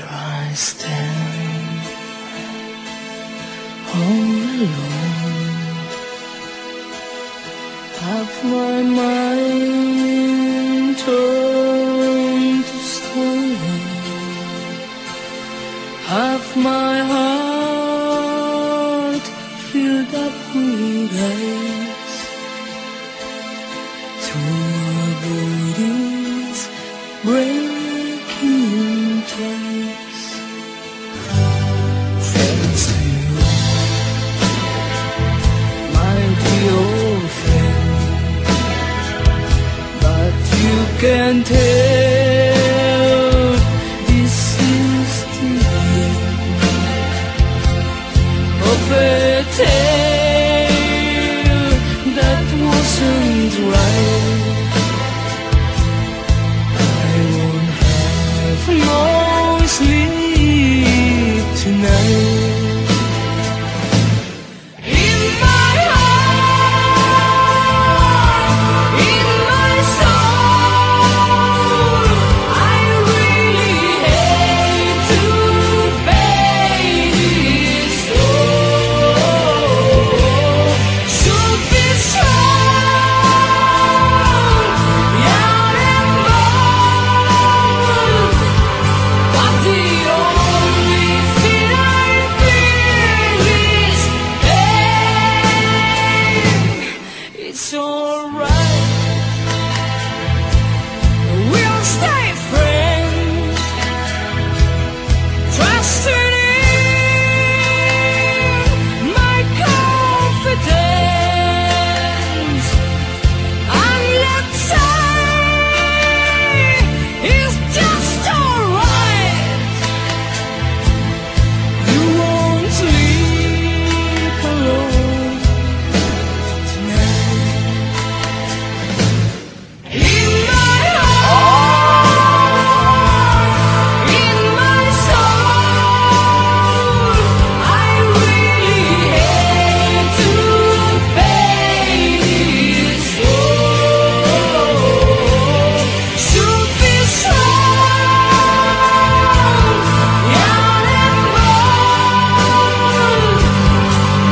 Here I stand, all alone. Half my mind turned to stone, half my heart filled up with ice. Two bodies breaking twice. Thanks to you, my dear old friend, but you can tell this is the end of a tale that wasn't right. No sleep tonight. In my heart, in my soul, I really hate to fade this soul. Should be strong, young and bold. The only thing I feel is pain. It's alright, we'll stay friends, trusting in my confidence. And let's say it's just alright. You won't sleep alone tonight. In my heart, in my soul, I really hate to fade this soul. Should be strong, young and bold.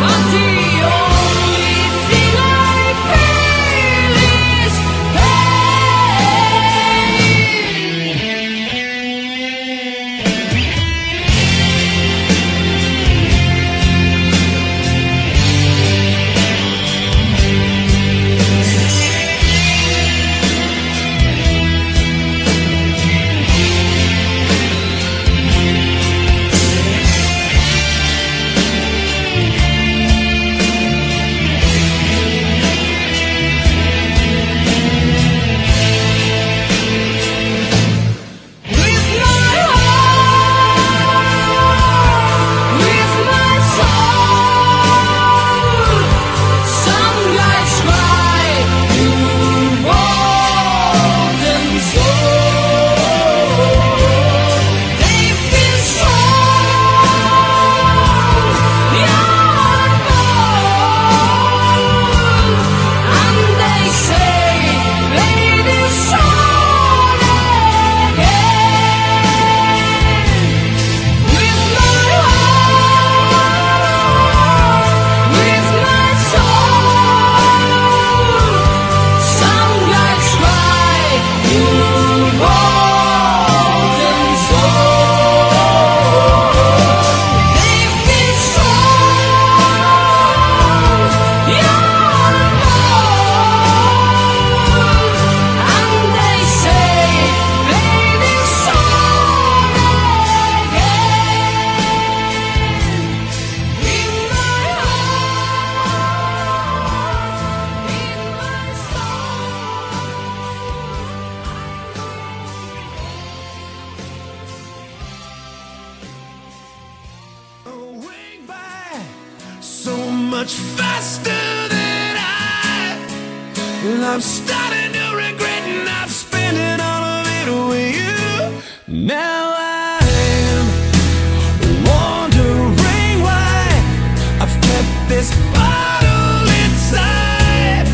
But the only thing I feel is with my heart, with my soul. Some guys cry, you more than so. They feel strong, young and bold, and they say they deserve again. With my heart, with my soul, some guys cry, you more than so. They feel strong, young and bold, and they say they deserve again. In my heart, in my soul. Going by so much faster than I'm starting to regret not spending all of it with you. Now I'm wondering why I've kept this bottle inside.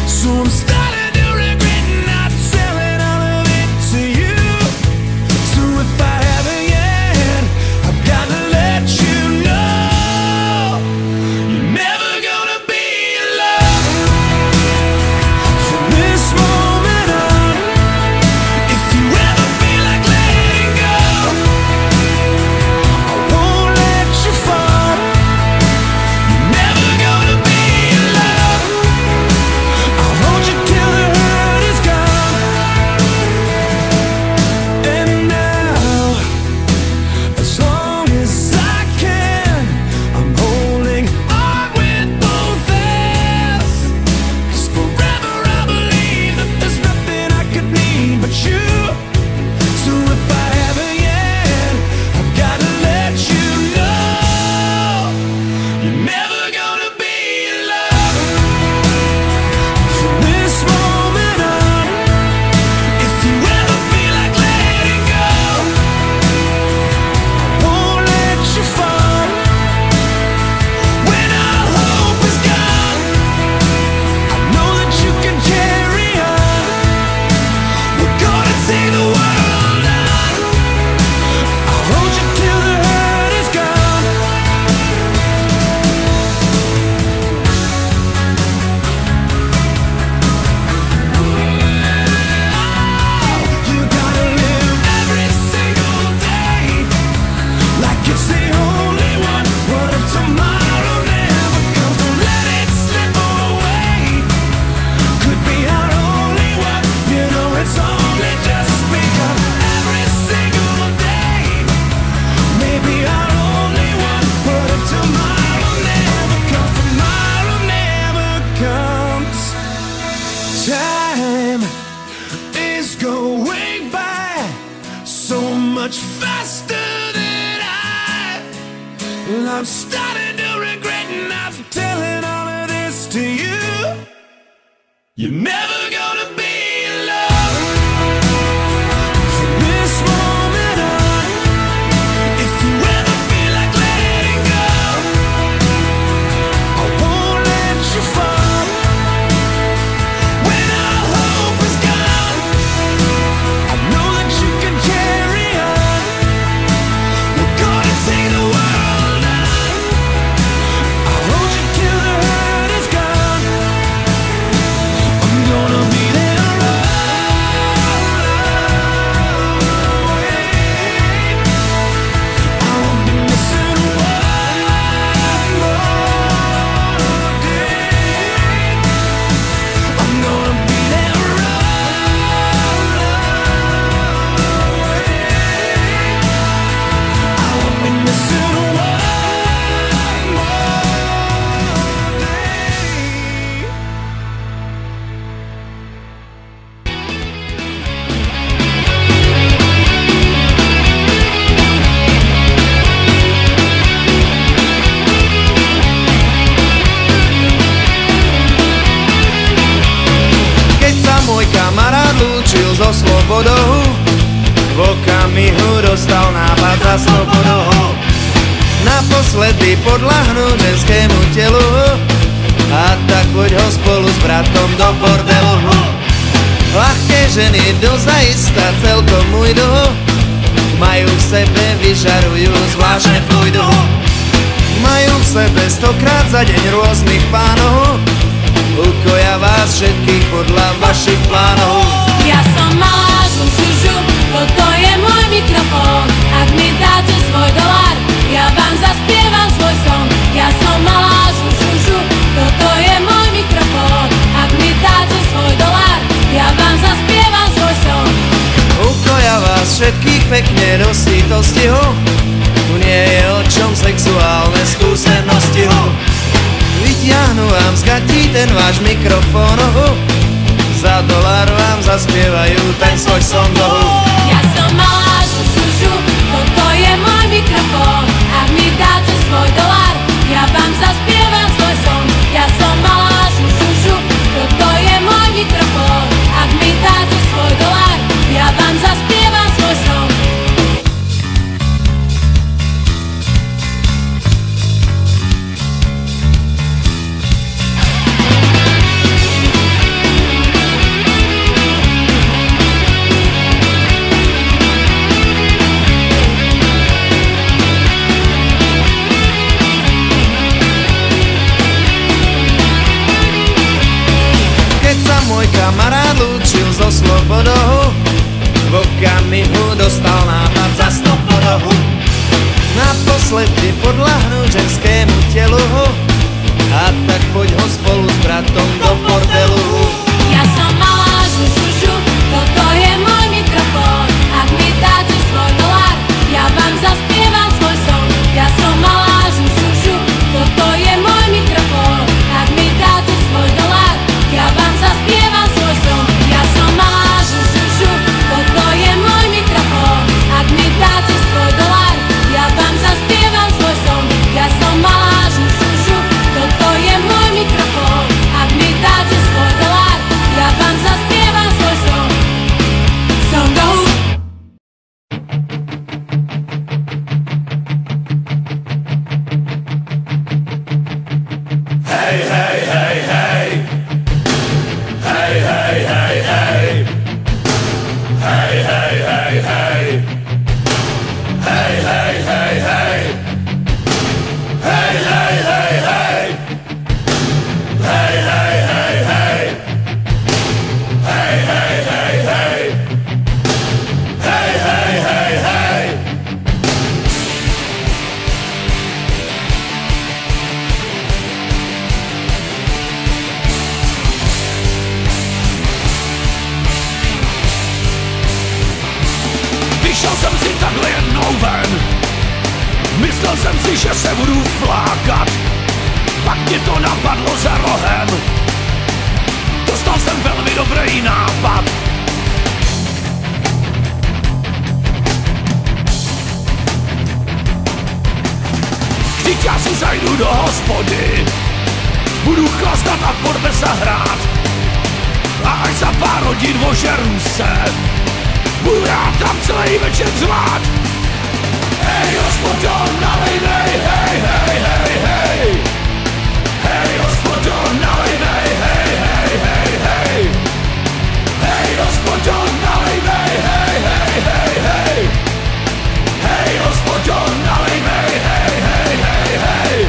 So I'm starting to regret not selling all of it to you. So if I haven't yet so much faster than I'm starting to regret not telling all of this to you. You're never gonna be alone from this moment on. If you ever feel like letting go, I won't let you fall. When all hope is gone, I know that you can carry on. We're gonna take the world on. I'll hold you till the hurt is gone. I'm gonna be there always. I won't be missing one more day. I'm gonna be there always. I won't be missing one more day. Keď sa môj kamarát lúčil so slobodou, v okamihu dostal nápad za slobodou. Naposledy podľahnúť ženskému telu, a tak poď ho spolu s bratom do bordelu. Ľahké ženy dozaista celkom ujdu, majú v sebe, vyžarujú zvláštne fluidu. Majú v sebe 100-krát za deň rôznych pánov, ukoja vás všetkých podľa vašich plánov. Ja som malá žužužu, toto je môj mikrofón. Ak mi dáte svoj dolár, ja vám zaspievam svoj song. Ja som malá žužužu, toto je môj mikrofón. Ak mi dáte svoj dolár, ja vám zaspievam svoj song. Ukoja vás všetkých pekne do sítosti, tu nie je o čom sexuálne skúsenosti. Vytiahnu vám z gatí ten váš mikrofón, za dolár vám zaspievajú ten svoj song. Ja som malá žužužu, toto je môj mikrofón. Ak mi dáte svoj dolár, ja vám zaspievam svoj song. Ja som malá žužužu, toto je môj mikrofón. Ak mi dáte svoj dolár, ja vám zaspievam svoj song. Môj kamarát lúčil so slobodou, v okamihu dostal nápad za stopodou. Naposledy podľahnúť ženskému telu, a tak poď ho spolu s bratom do bordelu. Ja som malá žužužu, toto je môj mikrofón. Ak mi dáte svoj dolár, ja vám zaspievam svoj song. Ja som malá žužužu, toto je môj mikrofón. Ak mi dáte svoj dolár, ja vám zaspievam svoj song. Ja som malá žužužu, toto je môj mikrofón. Ak mi dáte svoj dolár, ja vám zaspievam svoj song. Ja som malá žužužu, toto je môj mikrofón. Ak mi dáte svoj dolár, ja vám zaspievam svoj song. Song go! Hey, hey, hey, hey. Hey, hey, hey, hey. Hey, hey, hey, hey. Hey, hey, hey, hey. Hey, hey, hey, hey. Hey, hey, hey, hey. Hey, hey, hey, hey. Hey, hey, hey, hey. Vyšel jsem si takhle jednou ven, myslel jsem si, že se budu flákat, pak mě to napadlo za rohem, dostal jsem velmi dobrý nápad. času zajdu do hospody, budu chlastat a fotbesa hrát. A až za pár hodin ožeru se, budu já tam celý večer řvát. Hej, hospodo, nalejnej, hej, hej, hej, hej. Hej, hospodo, nalejnej, hej, hej, hej, hej. Hej, hospodo, nalejnej, hej, hej, hej, hej. Hej, hospodo, nalejnej, hej, hej, hej, hej.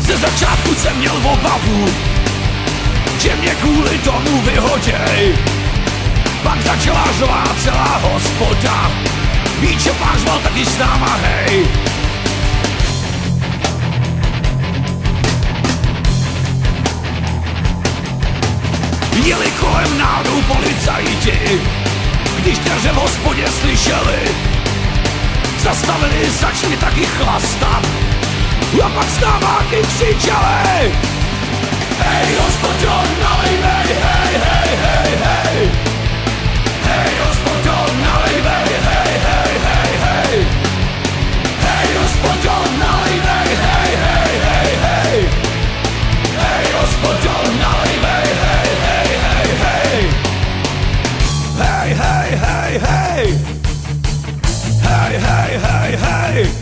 Ze začátku jsem měl obavu, že mě kvůli tomu vyhoděj. Pak začala řvát celá hospoda, víš, že pán řval taky s náma, hej. Jeli kolem náhodou policajti, když terře v hospodě slyšeli, zastavili, začali taky chlastat a pak s námáky křičeli. Hej, hospodo, nalejnej, hej, hej, hej, hej. Hej, hospodo, nalejnej, hej, hej, hej, hej. Hej, hospodo, nalejnej, hej, hej, hej, hej. Hej, hospodo, nalejnej, hej, hej, hej, hej. Hej, hej, hej, hej. Hej, hej, hej, hej.